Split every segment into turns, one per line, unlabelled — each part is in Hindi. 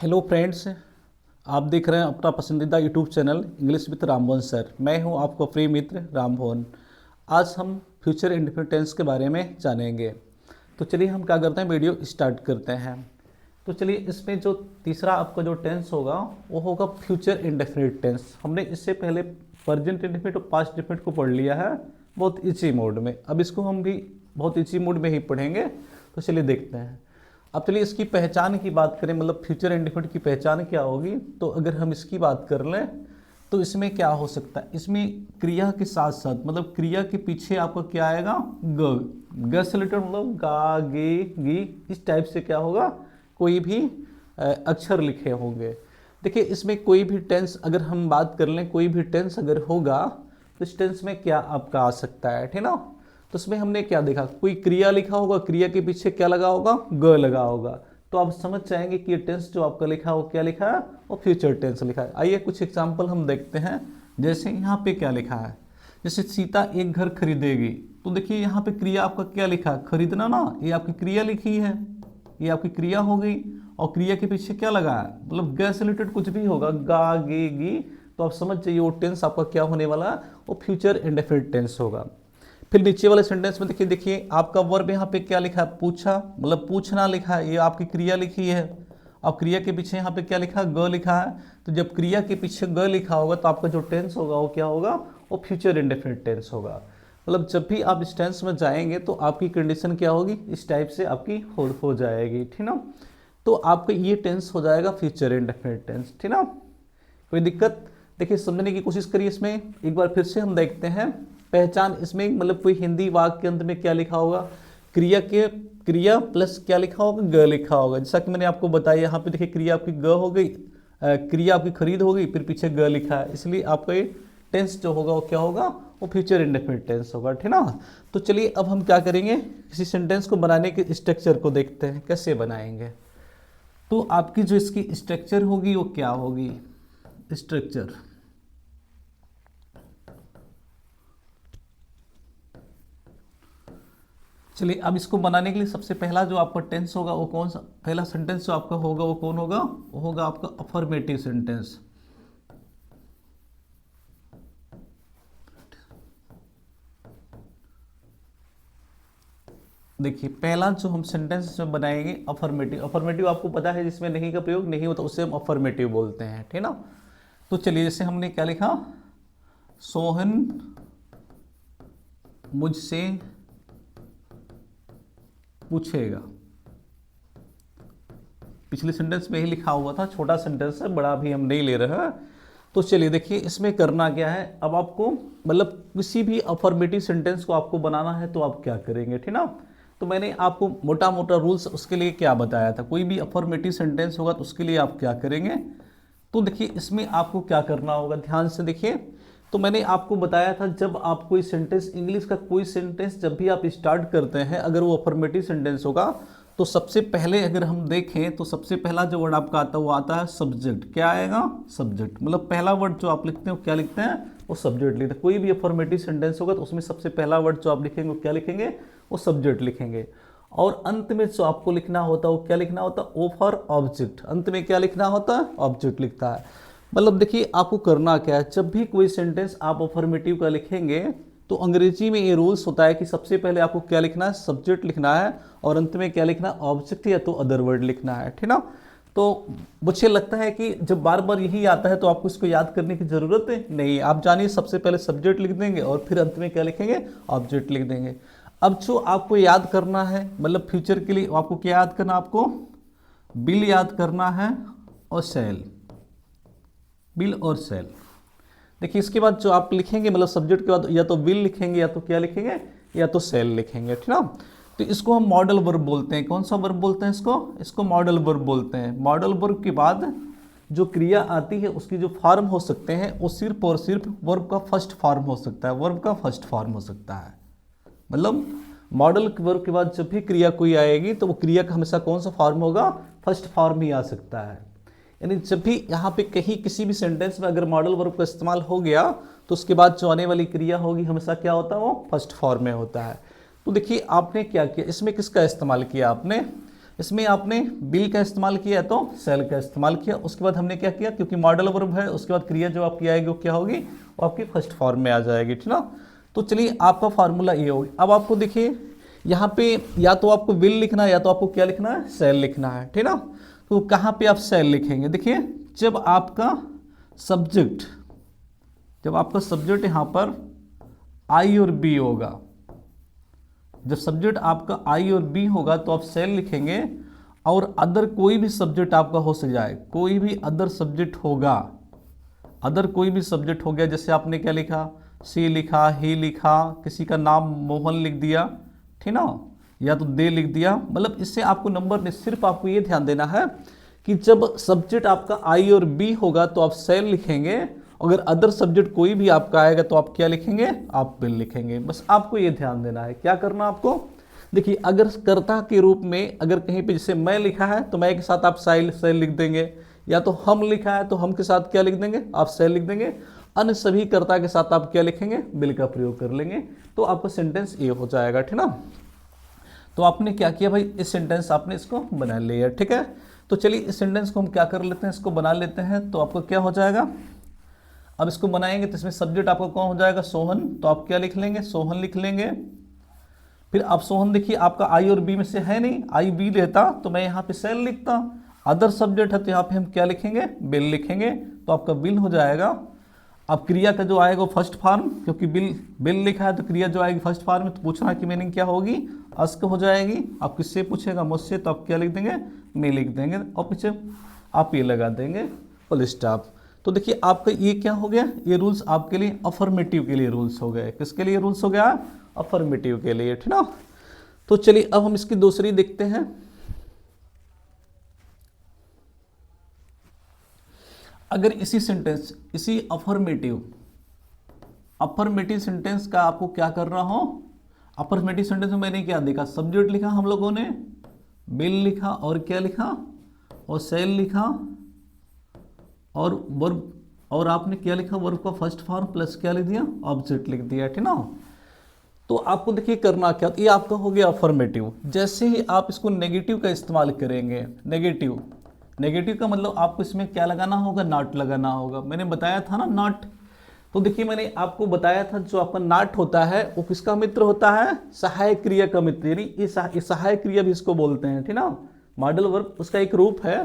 हेलो फ्रेंड्स, आप देख रहे हैं अपना पसंदीदा YouTube channel English with Rambhuvan sir. मैं हूं आपका प्रिय मित्र रामभुवन। आज हम फ्यूचर इंडेफिनिट टेंस के बारे में जानेंगे। तो चलिए हम क्या करते हैं, वीडियो स्टार्ट करते हैं। तो चलिए इसमें जो तीसरा आपका जो टेंस होगा वो होगा फ्यूचर इंडेफिनिट टेंस। हमने इससे पहले प्रेजेंट इंडेफिनिट और पास्ट इंडेफिनिट को पढ़ लिया है बहुत इजी मोड में। अब इसको हम भी बहुत इजी मोड में ही पढ़ेंगे। तो चलिए देखते हैं। अब चलिए इसकी पहचान की बात करें, मतलब फ्यूचर इंडेफिनिट की पहचान क्या होगी। तो अगर हम इसकी बात कर लें तो इसमें क्या हो सकता है, इसमें क्रिया के साथ साथ मतलब क्रिया के पीछे आपका क्या आएगा, ग से रिलेटेड मतलब गा गे गी, इस टाइप से क्या होगा, कोई भी अक्षर लिखे होंगे। देखिए इसमें कोई भी टेंस अगर हम बात कर लें, कोई भी टेंस अगर होगा तो इस टेंस में क्या आपका आ सकता है, ठीक ना। तो उसमें हमने क्या देखा, कोई क्रिया लिखा होगा, क्रिया के पीछे क्या लगा होगा, ग लगा होगा। तो आप समझ जाएंगे कि ये टेंस जो आपका लिखा है वो क्या लिखा है, वो फ्यूचर टेंस लिखा है। आइए कुछ एग्जांपल हम देखते हैं। जैसे यहाँ पे क्या लिखा है, जैसे सीता एक घर खरीदेगी। तो देखिए यहाँ पे क्रिया आपका क्या लिखा है, खरीदना ना, ये आपकी क्रिया लिखी है, ये आपकी क्रिया हो गई। और क्रिया के पीछे क्या लगा है, मतलब ग से रिलेटेड कुछ भी होगा, गा गे गी। तो आप समझ जाइए वो टेंस आपका क्या होने वाला है, वो फ्यूचर इंडेफिनिट टेंस होगा। फिर नीचे वाले सेंटेंस में देखिए देखिए आपका वर्ब यहाँ पे क्या लिखा है, पूछा, मतलब पूछना लिखा है, ये आपकी क्रिया लिखी है। अब क्रिया के पीछे यहाँ पे क्या लिखा है, ग लिखा है। तो जब क्रिया के पीछे ग लिखा होगा तो आपका जो टेंस होगा वो क्या होगा, वो फ्यूचर इंडेफिनिट टेंस होगा। मतलब जब भी आप इस टेंस में जाएंगे तो आपकी कंडीशन क्या होगी, इस टाइप से आपकी हो जाएगी, ठीक ना। तो आपका ये टेंस हो जाएगा फ्यूचर इंडेफिनिट टेंस, ठीक ना। कोई दिक्कत, देखिए समझने की कोशिश करिए। इसमें एक बार फिर से हम देखते हैं पहचान। इसमें मतलब कोई हिंदी वाक्य के अंत में क्या लिखा होगा, क्रिया प्लस क्या लिखा होगा, ग लिखा होगा। जैसा कि मैंने आपको बताया, यहाँ पे देखिए क्रिया आपकी ग हो गई, क्रिया आपकी खरीद हो गई, फिर पीछे ग लिखा है, इसलिए आपका ये टेंस जो होगा वो क्या होगा, वो फ्यूचर इंडेफिनिट टेंस होगा, ठीक ना। तो चलिए अब हम क्या करेंगे, किसी सेंटेंस को बनाने के स्ट्रक्चर को देखते हैं कैसे बनाएंगे। तो आपकी जो इसकी स्ट्रक्चर होगी वो क्या होगी, स्ट्रक्चर। चलिए अब इसको बनाने के लिए सबसे पहला जो आपका टेंस होगा वो कौन सा, पहला सेंटेंस जो आपका होगा वो कौन होगा, वो होगा आपका अफर्मेटिव सेंटेंस। देखिए पहला जो हम सेंटेंस में बनाएंगे अफर्मेटिव, अफर्मेटिव आपको पता है जिसमें नहीं का प्रयोग नहीं होता उसे हम अफर्मेटिव बोलते हैं, ठीक ना। तो चलिए जैसे हमने क्या लिखा, सोहन मुझसे पूछेगा। पिछले सेंटेंस में ही लिखा हुआ था, छोटा सेंटेंस है, बड़ा भी हम नहीं ले रहे हैं। तो चलिए देखिए इसमें करना क्या है, अब आपको मतलब किसी भी अफर्मेटिव सेंटेंस को आपको बनाना है तो आप क्या करेंगे, ठीक ना। तो मैंने आपको मोटा मोटा रूल्स उसके लिए क्या बताया था, कोई भी अफर्मेटिव सेंटेंस होगा तो उसके लिए आप क्या करेंगे। तो देखिए इसमें आपको क्या करना होगा, ध्यान से देखिए। तो मैंने आपको बताया था जब आप कोई सेंटेंस, इंग्लिश का कोई सेंटेंस जब भी आप स्टार्ट करते हैं, अगर वो अफर्मेटिव सेंटेंस होगा तो सबसे पहले अगर हम देखें तो सबसे पहला जो वर्ड आपका आता है वो आता है सब्जेक्ट। क्या आएगा, सब्जेक्ट। मतलब पहला वर्ड जो आप लिखते हैं वो क्या लिखते हैं, वो सब्जेक्ट लिखते हैं। कोई भी अफर्मेटिव सेंटेंस होगा तो उसमें सबसे पहला वर्ड जो आप लिखेंगे वो क्या लिखेंगे, वो सब्जेक्ट लिखेंगे। और अंत में जो आपको लिखना होता है वो क्या लिखना होता है, ओ फॉर ऑब्जेक्ट। अंत में क्या लिखना होता है, ऑब्जेक्ट लिखता है। मतलब देखिए आपको करना क्या है, जब भी कोई सेंटेंस आप अफर्मेटिव का लिखेंगे तो अंग्रेजी में ये रूल्स होता है कि सबसे पहले आपको क्या लिखना है, सब्जेक्ट लिखना है, और अंत में क्या लिखना है, ऑब्जेक्ट या तो अदर वर्ड लिखना है, ठीक ना। तो मुझे लगता है कि जब बार बार यही आता है तो आपको इसको याद करने की जरूरत है नहीं। आप जानिए सबसे पहले सब्जेक्ट लिख देंगे और फिर अंत में क्या लिखेंगे, ऑब्जेक्ट लिख देंगे। अब जो आपको याद करना है, मतलब फ्यूचर के लिए आपको क्या याद करना, आपको बिल याद करना है और सेल, बिल और सेल। देखिए इसके बाद जो आप लिखेंगे, मतलब सब्जेक्ट के बाद या तो विल लिखेंगे या तो क्या लिखेंगे, या तो सेल लिखेंगे, ठीक ना। तो इसको हम मॉडल वर्ब बोलते हैं। कौन सा वर्ब बोलते हैं इसको मॉडल वर्ब बोलते हैं। मॉडल वर्ब के बाद जो क्रिया आती है उसकी जो फॉर्म हो सकते हैं वो सिर्फ और सिर्फ वर्ब का फर्स्ट फॉर्म हो सकता है, वर्ब का फर्स्ट फॉर्म हो सकता है। मतलब मॉडल वर्ब के बाद जब भी क्रिया कोई आएगी तो वो क्रिया का हमेशा कौन सा फॉर्म होगा, फर्स्ट फॉर्म ही आ सकता है। यानी जब भी यहाँ पे कहीं किसी भी सेंटेंस में अगर मॉडल वर्ब का इस्तेमाल हो गया तो उसके बाद जो आने वाली क्रिया होगी हमेशा क्या होता है, वो फर्स्ट फॉर्म में होता है। तो देखिए आपने क्या किया, इसमें किसका इस्तेमाल किया आपने, इसमें आपने बिल का इस्तेमाल किया तो सेल का इस्तेमाल किया। उसके बाद हमने क्या किया, क्योंकि मॉडल वर्ब है, उसके बाद क्रिया जो आपकी आएगी वो क्या होगी, वो आपकी फर्स्ट फॉर्म में आ जाएगी, ठीक ना। तो चलिए आपका फार्मूला ये होगी। अब आपको देखिए यहाँ पे या तो आपको विल लिखना है या तो आपको क्या लिखना है, सेल लिखना है, ठीक ना। तो कहाँ पे आप सेल लिखेंगे, देखिए जब आपका सब्जेक्ट यहाँ पर आई और बी होगा, जब सब्जेक्ट आपका आई और बी होगा तो आप सेल लिखेंगे। और अदर कोई भी सब्जेक्ट आपका हो सकता जाए, कोई भी अदर सब्जेक्ट होगा, अदर कोई भी सब्जेक्ट हो गया, जैसे आपने क्या लिखा, सी लिखा, ही लिखा, किसी का नाम मोहन लिख दिया, ठीक ना, या तो दे लिख दिया, मतलब इससे आपको नंबर नहीं, सिर्फ आपको ये ध्यान देना है कि जब सब्जेक्ट आपका आई और बी होगा तो आप सेल लिखेंगे, अगर अदर सब्जेक्ट कोई भी आपका आएगा तो आप क्या लिखेंगे, आप बिल लिखेंगे। बस आपको ये ध्यान देना है। क्या करना आपको, देखिए अगर कर्ता के रूप में अगर कहीं पे जैसे मैं लिखा है तो मैं के साथ आप सेल लिख देंगे, या तो हम लिखा है तो हम के साथ क्या लिख देंगे, आप सेल लिख देंगे। अन्य सभी कर्ता के साथ आप क्या लिखेंगे, बिल का प्रयोग कर लेंगे, तो आपका सेंटेंस ये हो जाएगा, ठीक ना। तो आपने क्या किया भाई, इस सेंटेंस आपने इसको बना लिया, ठीक है। तो चलिए इस सेंटेंस को हम क्या कर लेते हैं, इसको बना लेते हैं। तो आपको क्या हो जाएगा, अब इसको बनाएंगे तो इसमें सब्जेक्ट आपका कौन हो जाएगा, सोहन, तो आप क्या लिख लेंगे, सोहन लिख लेंगे। फिर आप सोहन देखिए आपका आई और बी में से है नहीं, आई बी लेता तो मैं यहाँ पे सेल लिखता, अदर सब्जेक्ट है तो यहाँ पे हम क्या लिखेंगे, बिल लिखेंगे, तो आपका बिल हो जाएगा। अब क्रिया का जो आएगा वो फर्स्ट फॉर्म, क्योंकि बिल लिखा है तो क्रिया जो आएगी फर्स्ट फॉर्म में, तो पूछना की मीनिंग क्या होगी, अस्क हो जाएगी। आप किससे पूछेगा, मुझसे, तो आप क्या लिख देंगे, मैं लिख देंगे, और पीछे आप ये लगा देंगे फुल स्टॉप। तो देखिए आपका ये क्या हो गया, ये रूल्स आपके लिए अफर्मेटिव के लिए रूल्स हो गए। किसके लिए रूल्स हो गया, अफर्मेटिव के लिए, ठीक ना। तो चलिए अब हम इसकी दूसरी देखते हैं। अगर इसी सेंटेंस, इसी अफर्मेटिव सेंटेंस का आपको क्या करना हो, अफर्मेटिव सेंटेंस में मैंने क्या देखा, सब्जेक्ट लिखा हम लोगों ने, बिल लिखा, और क्या लिखा, और सेल लिखा, और वर्ब, और आपने क्या लिखा, वर्ब का फर्स्ट फॉर्म प्लस क्या लिख दिया, ऑब्जेक्ट लिख दिया, ठीक ना। तो आपको देखिए करना क्या, ये आपका हो गया अफर्मेटिव। जैसे ही आप इसको नेगेटिव का इस्तेमाल करेंगे, नेगेटिव का मतलब आपको इसमें क्या लगाना होगा, नॉट लगाना होगा। मैंने बताया था ना नॉट, तो देखिए मैंने आपको बताया था जो आपका नॉट होता है वो किसका मित्र होता है, सहायक क्रिया का मित्र, यानी ये सहायक क्रिया भी इसको बोलते हैं, ठीक ना। मॉडल वर्ब उसका एक रूप है,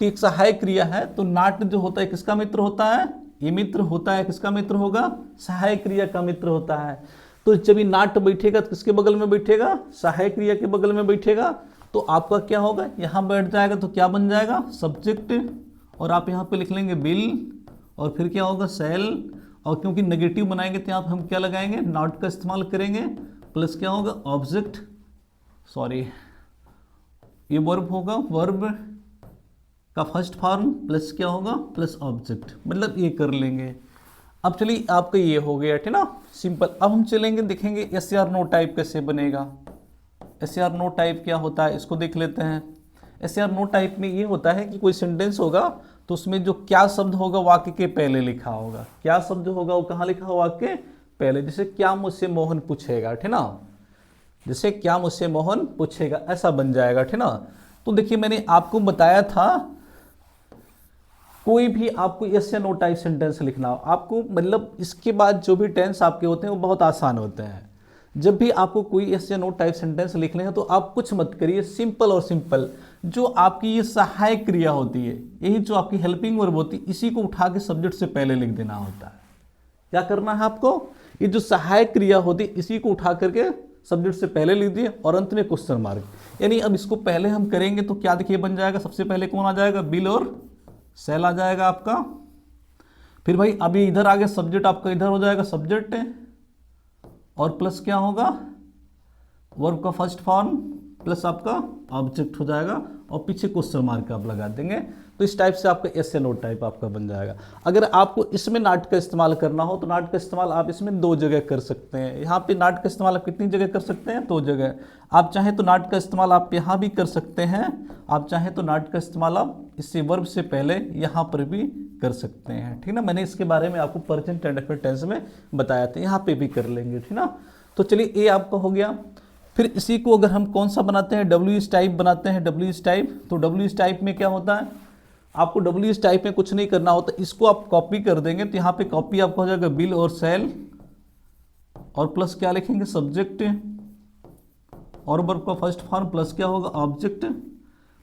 तो एक सहायक क्रिया है। तो नॉट जो होता है किसका मित्र होता है, ये मित्र होता है, किसका मित्र होगा, सहायक क्रिया का मित्र होता है। तो जब ये नॉट बैठेगा तो किसके बगल में बैठेगा, सहायक क्रिया के बगल में बैठेगा, तो आपका क्या होगा, यहाँ बैठ जाएगा, तो क्या बन जाएगा, सब्जेक्ट, और आप यहाँ पे लिख लेंगे बिल, और फिर क्या होगा, सेल, और क्योंकि नेगेटिव बनाएंगे तो यहाँ पे हम क्या लगाएंगे, नॉट का इस्तेमाल करेंगे, प्लस क्या होगा, ऑब्जेक्ट, सॉरी ये वर्ब होगा, वर्ब का फर्स्ट फॉर्म प्लस क्या होगा, प्लस ऑब्जेक्ट, मतलब ये कर लेंगे। अब चलिए आपका ये हो गया, ठीक ना, सिंपल। अब हम चलेंगे देखेंगे एस आर नो टाइप कैसे बनेगा। एस आर नो टाइप क्या होता है इसको देख लेते हैं। एस आर नो टाइप में ये होता है कि कोई सेंटेंस होगा तो उसमें जो क्या शब्द होगा वाक्य के पहले लिखा होगा, क्या शब्द होगा वो कहाँ लिखा होगा, वाक्य पहले। जैसे क्या मुझसे मोहन पूछेगा, ठीक ना, जैसे क्या मुझसे मोहन पूछेगा, ऐसा बन जाएगा, ठीक ना। तो देखिए मैंने आपको बताया था कोई भी आपको यस या नो टाइप सेंटेंस लिखना हो, आपको मतलब इसके बाद जो भी टेंस आपके होते हैं वो बहुत आसान होते हैं। जब भी आपको कोई यस या नो टाइप सेंटेंस लिखने हैं तो आप कुछ मत करिए, सिंपल और सिंपल जो आपकी ये सहायक क्रिया होती है, यही जो आपकी हेल्पिंग वर्ब होती है, इसी को उठा के सब्जेक्ट से पहले लिख देना होता है। क्या करना है आपको, ये जो सहायक क्रिया होती है इसी को उठा करके सब्जेक्ट से पहले लिख दिए, और अंत में क्वेश्चन मार्क। यानी अब इसको पहले हम करेंगे तो क्या देखिए बन जाएगा, सबसे पहले कौन आ जाएगा, बिल और सेल आ जाएगा आपका। फिर भाई अभी इधर आ गया सब्जेक्ट, आपका इधर हो जाएगा सब्जेक्ट, और प्लस क्या होगा, वर्ब का फर्स्ट फॉर्म प्लस आपका ऑब्जेक्ट हो जाएगा, और पीछे क्वेश्चन मार्क आप लगा देंगे। तो इस टाइप से आपका एस ए नोट टाइप आपका बन जाएगा। अगर आपको इसमें नॉट का इस्तेमाल करना हो तो नॉट का इस्तेमाल आप इसमें 2 जगह कर सकते हैं। यहाँ पे नॉट का इस्तेमाल आप कितनी जगह कर सकते हैं, 2 जगह। आप चाहें तो नॉट का इस्तेमाल आप यहाँ भी कर सकते हैं, आप चाहें तो नॉट का इस्तेमाल आप इससे वर्ब से पहले यहाँ पर भी कर सकते हैं, ठीक ना। मैंने इसके बारे में आपको प्रेजेंट टेंस में बताया था, यहाँ पे भी कर लेंगे, ठीक ना। तो चलिए ये आपका हो गया। फिर इसी को अगर हम कौन सा बनाते हैं, डब्ल्यू एस टाइप बनाते हैं, डब्ल्यू एस टाइप। तो डब्ल्यू एस टाइप में क्या होता है, आपको डब्ल्यू एस टाइप में कुछ नहीं करना होता, इसको आप कॉपी कर देंगे तो यहाँ पे कॉपी आपका हो जाएगा बिल और सेल, और प्लस क्या लिखेंगे, सब्जेक्ट, और वर्ब का फर्स्ट फॉर्म, प्लस क्या होगा, ऑब्जेक्ट।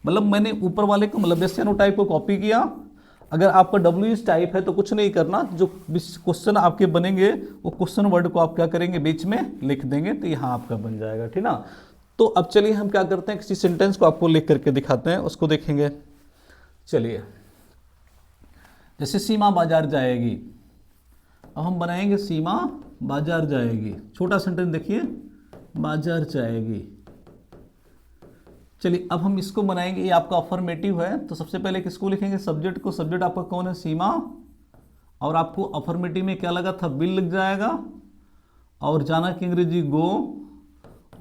मतलब मैंने ऊपर वाले को मतलब यस या नो टाइप को कॉपी किया। अगर आपका डब्ल्यू एस टाइप है तो कुछ नहीं करना, जो क्वेश्चन आपके बनेंगे वो क्वेश्चन वर्ड को आप क्या करेंगे, बीच में लिख देंगे, तो यहाँ आपका बन जाएगा, ठीक ना। तो अब चलिए हम क्या करते हैं, किसी सेंटेंस को आपको लिख करके दिखाते हैं, उसको देखेंगे। चलिए, जैसे सीमा बाजार जाएगी, अब हम बनाएंगे सीमा बाजार जाएगी। छोटा सेंटेंस देखिए, बाजार जाएगी। चलिए अब हम इसको बनाएंगे, ये आपका अफर्मेटिव है, तो सबसे पहले किसको लिखेंगे, सब्जेक्ट को। सब्जेक्ट आपका कौन है, सीमा, और आपको अफर्मेटिव में क्या लगा था, बिल लग जाएगा, और जाना की अंग्रेजी गो,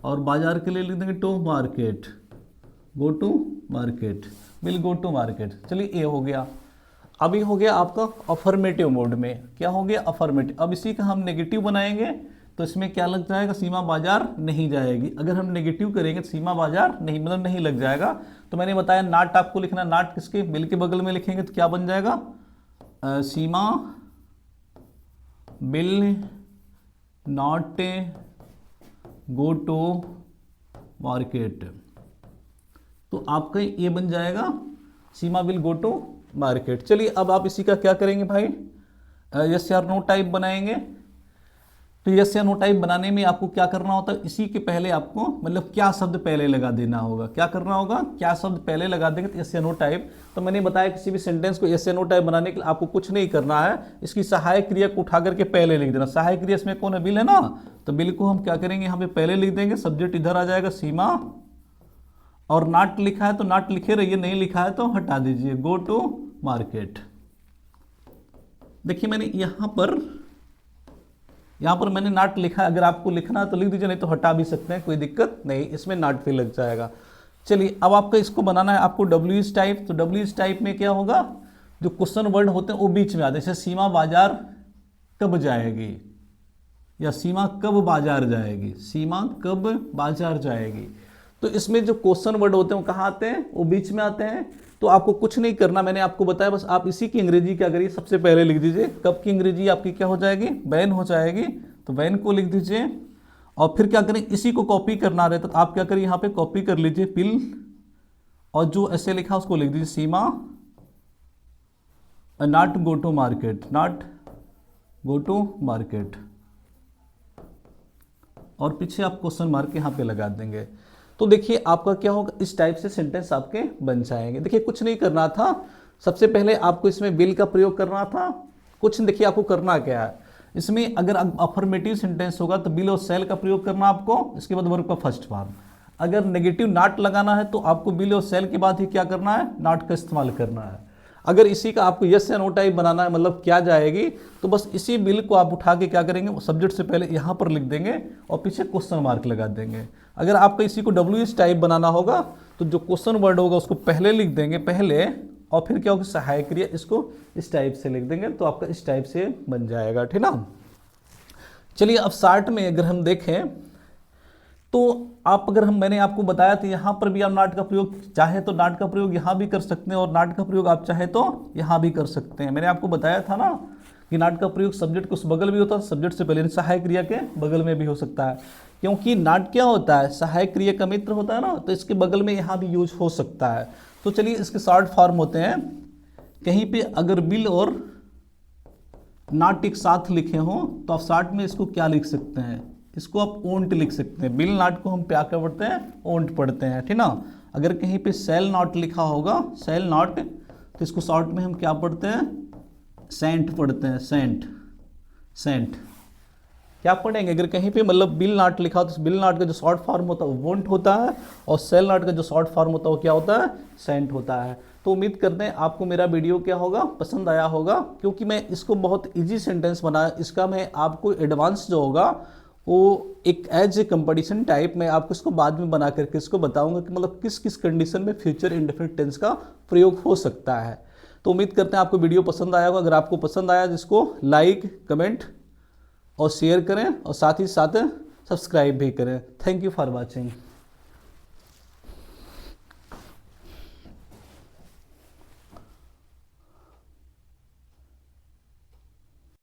और बाजार के लिए लिख देंगे to market, go to market, Bill go to market. चलिए ये हो गया। अभी हो गया आपका अफर्मेटिव मोड में, क्या हो गया, अफर्मेटिव। अब इसी का हम नेगेटिव बनाएंगे, तो इसमें क्या लग जाएगा, सीमा बाजार नहीं जाएगी। अगर हम नेगेटिव करेंगे तो सीमा बाजार नहीं, मतलब नहीं लग जाएगा। तो मैंने बताया नाट आपको लिखना, नाट किसके, बिल के बगल में लिखेंगे तो क्या बन जाएगा, Seema will not go to market, तो आपका ये बन जाएगा Seema will go to market. चलिए अब आप इसी का क्या करेंगे भाई, यस या नो टाइप बनाएंगे। तो यस या नो टाइप बनाने में आपको क्या करना होता है, इसी के पहले आपको मतलब क्या शब्द पहले लगा देना होगा, क्या करना होगा, क्या शब्द पहले लगा देंगे तो यस या नो टाइप। तो मैंने बताया किसी भी सेंटेंस को यस या नो टाइप बनाने के लिए आपको कुछ नहीं करना है, इसकी सहायक क्रिया को उठा करके पहले लिख देना। सहायक क्रिया इसमें कौन है, बिल है ना, तो बिल को हम क्या करेंगे, यहाँ पे पहले लिख देंगे, सब्जेक्ट इधर आ जाएगा सीमा, और नाट लिखा है तो नाट लिखे रहिए, नहीं लिखा है तो हटा दीजिए, गो टू मार्केट। देखिए मैंने यहाँ पर मैंने नाट लिखा है, अगर आपको लिखना है तो लिख दीजिए, नहीं तो हटा भी सकते हैं, कोई दिक्कत नहीं, इसमें नाट भी लग जाएगा। चलिए अब आपका इसको बनाना है आपको डब्ल्यू एस टाइप। तो डब्ल्यू एस टाइप में क्या होगा, जो क्वेश्चन वर्ड होते हैं वो बीच में आते हैं, जैसे सीमा बाजार कब जाएगी, या सीमा कब बाजार जाएगी, सीमा कब बाजार जाएगी। तो इसमें जो क्वेश्चन वर्ड होते हैं वो कहाँ आते हैं, वो बीच में आते हैं। तो आपको कुछ नहीं करना, मैंने आपको बताया, बस आप इसी की अंग्रेजी क्या करिए, सबसे पहले लिख दीजिए, कब की अंग्रेजी आपकी क्या हो जाएगी, वैन हो जाएगी, तो वैन को लिख दीजिए। और फिर क्या करें, इसी को कॉपी करना रहता तो आप क्या करिए, यहाँ पे कॉपी कर लीजिए पिल, और जो ऐसे लिखा उसको लिख दीजिए Seema not go to market, not go to market, और पीछे आप क्वेश्चन मार्क यहाँ पे लगा देंगे। तो देखिए आपका क्या होगा, इस टाइप से सेंटेंस आपके बन जाएंगे। देखिए कुछ नहीं करना था, सबसे पहले आपको इसमें बिल का प्रयोग करना था, कुछ देखिए आपको करना क्या है इसमें, अगर अफर्मेटिव सेंटेंस होगा तो बिल और सेल का प्रयोग करना आपको, इसके बाद वर्ब का फर्स्ट फॉर्म। अगर नेगेटिव नॉट लगाना है तो आपको बिल और सेल के बाद ही क्या करना है, नॉट का इस्तेमाल करना है। अगर इसी का आपको यस या नो टाइप बनाना है, मतलब क्या जाएगी, तो बस इसी बिल को आप उठा के क्या करेंगे, सब्जेक्ट से पहले यहाँ पर लिख देंगे और पीछे क्वेश्चन मार्क लगा देंगे। अगर आपको इसी को डब्ल्यू एस टाइप बनाना होगा तो जो क्वेश्चन वर्ड होगा उसको पहले लिख देंगे पहले, और फिर क्या होगा, सहायक क्रिया, इसको इस टाइप से लिख देंगे, तो आपका इस टाइप से बन जाएगा, ठीक ना। चलिए अब शार्ट में अगर हम देखें तो आप, अगर मैंने आपको बताया था यहाँ पर भी आप नाट का प्रयोग चाहे तो नाट का प्रयोग यहाँ भी कर सकते हैं, और नाट का प्रयोग आप चाहे तो यहाँ भी कर सकते हैं। मैंने आपको बताया था ना कि नाट का प्रयोग सब्जेक्ट के उस बगल भी होता है, सब्जेक्ट से पहले सहायक क्रिया के बगल में भी हो सकता है, क्योंकि नाट क्या होता है, सहायक क्रिया का मित्र होता है ना, तो इसके बगल में यहाँ भी यूज हो सकता है। तो चलिए इसके शॉर्ट फॉर्म होते हैं, कहीं पे अगर बिल और नाट एक साथ लिखे हों तो आप शॉर्ट में इसको क्या लिख सकते हैं, इसको आप ओंट लिख सकते हैं। बिल नाट को हम क्या पढ़ते हैं, ओंट पढ़ते हैं, ठीक ना। अगर कहीं पे सेल नॉट लिखा होगा, सेल नॉट, तो इसको शॉर्ट में हम क्या पढ़ते हैं, सेंट पढ़ते हैं, सेंट, सेंट क्या पढ़ेंगे। अगर कहीं पे मतलब बिल नाट लिखा हो तो बिल नाट का जो शॉर्ट फॉर्म होता है वो वोंट होता है, और सेल नाट का जो शॉर्ट फॉर्म होता है वो क्या होता है, सेंट होता है। तो उम्मीद करते हैं आपको मेरा वीडियो क्या होगा, पसंद आया होगा, क्योंकि मैं इसको बहुत इजी सेंटेंस बनाया, इसका मैं आपको एडवांस जो होगा वो एक एज ए कंपटीशन टाइप में आपको इसको बाद में बना करके इसको बताऊंगा कि मतलब किस किस कंडीशन में फ्यूचर इंडेफिनिट टेंस का प्रयोग हो सकता है। तो उम्मीद करते हैं आपको वीडियो पसंद आया होगा। अगर आपको पसंद आया जिसको लाइक, कमेंट और शेयर करें, और साथ ही साथ सब्सक्राइब भी करें। Thank you for watching.